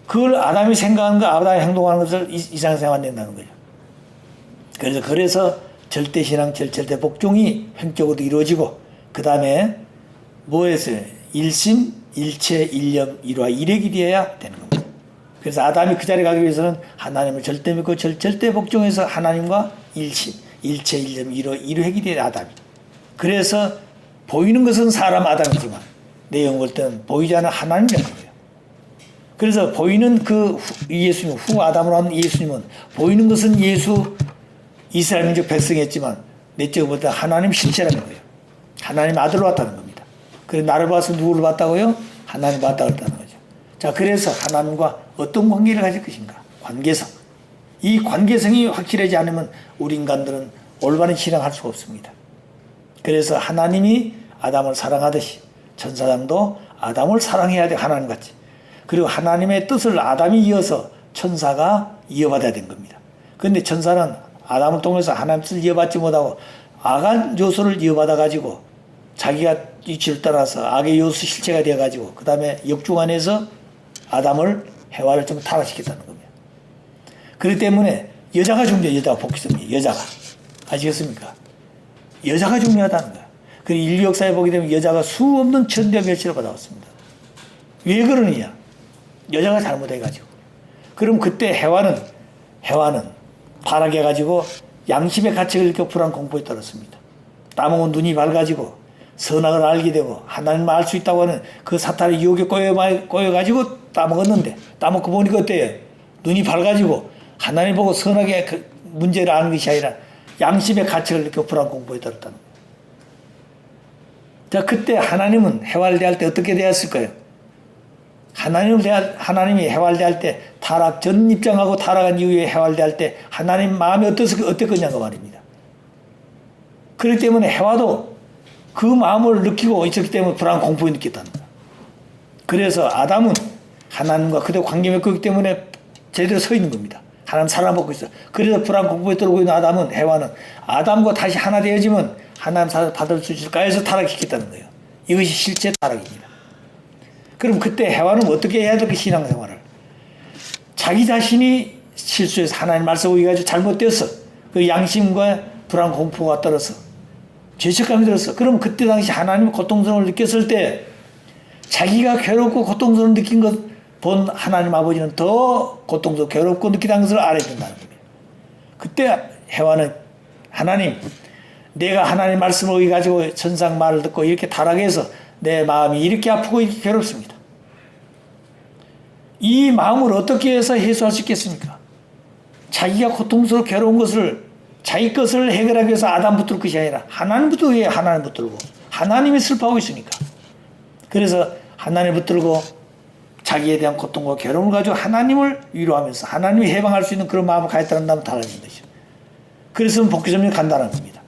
그걸 아담이 생각하는 거, 아담이 행동하는 것을 이상생활 안 된다는 거죠. 그래서 절대신앙, 절대 복종이 횡격으로 이루어지고, 그 다음에 뭐였어요? 일심, 일체, 일념, 일화, 일액이 되어야 되는 겁니다. 그래서 아담이 그 자리에 가기 위해서는 하나님을 절대 믿고 절대 복종해서 하나님과 일심, 일체, 일념, 일획이 되어야 아담이. 그래서 보이는 것은 사람 아담이지만 내용 볼 때는 보이지 않는 하나님이라는 거예요. 그래서 보이는 그 예수님, 후 아담으로 한 예수님은 보이는 것은 예수 이스라엘 민족 백성이었지만 내적으로 볼 때 하나님 실체라는 거예요. 하나님 아들로 왔다는 겁니다. 그래서 나를 봐서 누구를 봤다고요? 하나님 봤다고 했다는 거죠. 자, 그래서 하나님과 어떤 관계를 가질 것인가? 관계성. 이 관계성이 확실하지 않으면 우리 인간들은 올바른 신앙할 수가 없습니다. 그래서 하나님이 아담을 사랑하듯이 천사장도 아담을 사랑해야 돼, 하나님같이. 그리고 하나님의 뜻을 아담이 이어서 천사가 이어받아야 된 겁니다. 그런데 천사는 아담을 통해서 하나님 뜻을 이어받지 못하고 악한 요소를 이어받아가지고 자기가 위치를 떠나서 악의 요소 실체가 되어가지고 그 다음에 역중 안에서 아담을 해와를 좀 타락시켰다는 겁니다. 그렇기 때문에 여자가 중요해요. 여자가 복귀성이에요. 여자가. 아시겠습니까? 여자가 중요하다는 거예요. 그리고 인류 역사에 보게 되면 여자가 수없는 천대 멸치를 받아왔습니다. 왜 그러느냐? 여자가 잘못해가지고. 그럼 그때 해와는 타락해가지고 양심의 가책을 느껴 불안 공포에 떨었습니다. 따먹은 눈이 밝아지고 선악을 알게 되고 하나님을 알 수 있다고 하는 그 사탄의 유혹에 꼬여가지고 따먹었는데 따먹고 보니까 어때요? 눈이 밝아지고 하나님 보고 선악의 그 문제를 아는 것이 아니라 양심의 가책을 느껴 불안 공포에 떨었다는 거예요. 자, 그때 하나님은 해와를 대할 때 어떻게 대했을까요? 하나님이 해와를 대할 때 타락 전 입장하고 타락한 이후에 해와를 대할 때 하나님 마음이 어땠겠냐고 말입니다. 그렇기 때문에 해와도 그 마음을 느끼고 있었기 때문에 불안 공포에 느꼈다는 거예요. 그래서 아담은 하나님과 그대로 관계 맺고 있기 때문에 제대로 서 있는 겁니다. 하나님 사랑받고 있어요. 그래서 불안 공포에 떨고 있는 아담은, 해와는 아담과 다시 하나 되어지면 하나님 사랑 받을 수 있을까 해서 타락시켰다는 거예요. 이것이 실제 타락입니다. 그럼 그때 해와는 어떻게 해야 될까? 신앙생활을 자기 자신이 실수해서 하나님 말씀 오기가지고 잘못되었어. 그 양심과 불안 공포가 떨어서 죄책감이 들었어. 그럼 그때 당시 하나님의 고통스러움을 느꼈을 때 자기가 괴롭고 고통스러움을 느낀 것 본 하나님 아버지는 더 고통스럽고 괴롭고 느끼다는 것을 알아야 된다는 겁니다. 그때 해와는 하나님, 내가 하나님 말씀을 오기가지고 천상 말을 듣고 이렇게 타락해서 내 마음이 이렇게 아프고 이렇게 괴롭습니다. 이 마음을 어떻게 해서 해소할 수 있겠습니까? 자기가 고통스럽고 괴로운 것을 자기 것을 해결하기 위해서 아담 붙들 것이 아니라 하나님 붙들고 하나님이 슬퍼하고 있으니까. 그래서 하나님 붙들고 자기에 대한 고통과 괴로움을 가지고 하나님을 위로하면서 하나님이 해방할 수 있는 그런 마음을 가졌다는 달라진 것이죠. 그래서 복귀점이 간다는 겁니다.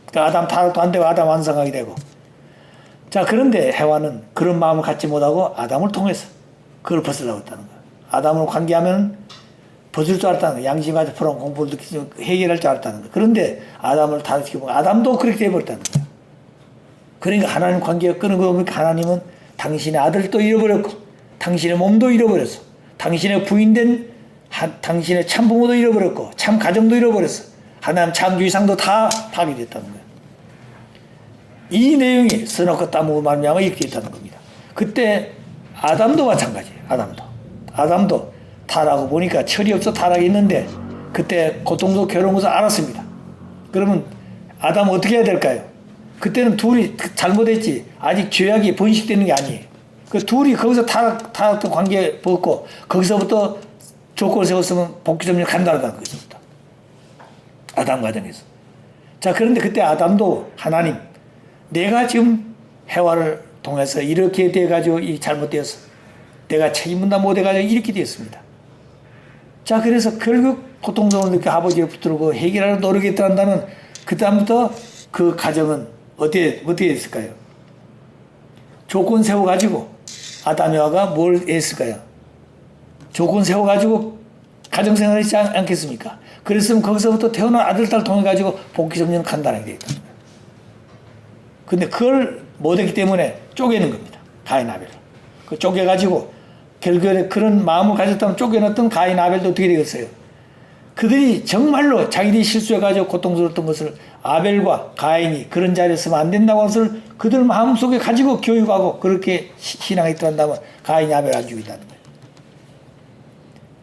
그러니까 아담 타락도 안 되고 아담 완성하게 되고. 자, 그런데 해와는 그런 마음을 갖지 못하고 아담을 통해서 그걸 벗으려고 했다는 거예요. 아담으로 관계하면 벗을 줄 알았다는 거예요. 양심 가지고 불안 공포를 느끼지 해결할 줄 알았다는 거예요. 그런데 아담을 타락시키고 아담도 그렇게 해버렸다는 거예요. 그러니까 하나님 관계가 끊은 거 보니까 하나님은 당신의 아들도 잃어버렸고 당신의 몸도 잃어버렸어. 당신의 부인된 당신의 참부모도 잃어버렸고 참 가정도 잃어버렸어. 하나님 창조이상도 다 파괴됐다는 거예요. 이 내용이 선악과 따먹고 말미암아 이렇게 됐다는 겁니다. 그때 아담도 마찬가지예요. 아담도 타락하고 보니까 철이 없어 타락했는데 그때 고통도 괴로운 것을 알았습니다. 그러면 아담은 어떻게 해야 될까요? 그때는 둘이 잘못했지 아직 죄악이 번식되는 게 아니에요. 그 둘이 거기서 타락된 관계 벗고 거기서부터 조건을 세웠으면 복귀점을 간다는 거기서부터 아담 과정에서. 자, 그런데 그때 아담도 하나님, 내가 지금 해와를 통해서 이렇게 돼가지고 이 잘못되었어. 내가 책임분담 못해가지고 이렇게 되었습니다. 자, 그래서 결국 고통스러운 느끼 아버지를 붙들고 해결하는 노력이 한다면 그 다음부터 그 가정은 어떻게 됐을까요? 조건 세워가지고 아담과 뭘 했을까요? 조건 세워가지고 가정생활을 했지 않겠습니까? 그랬으면 거기서부터 태어난 아들, 딸 통해가지고 복귀점령 간다는 게 있다. 근데 그걸 못했기 때문에 쪼개는 겁니다. 가인 아벨을. 그 쪼개가지고 결국에 그런 마음을 가졌다면 쪼개놨던 가인 아벨도 어떻게 되겠어요? 그들이 정말로 자기들이 실수해가지고 고통스러웠던 것을 아벨과 가인이 그런 자리에 서면 안 된다고 하는 것을 그들 마음속에 가지고 교육하고 그렇게 신앙에 들어간다면 가인이 아벨을 안 죽인다는 거예요.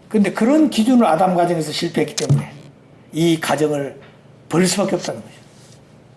근데 그런 기준을 아담 가정에서 실패했기 때문에 이 가정을 버릴 수밖에 없다는 거죠.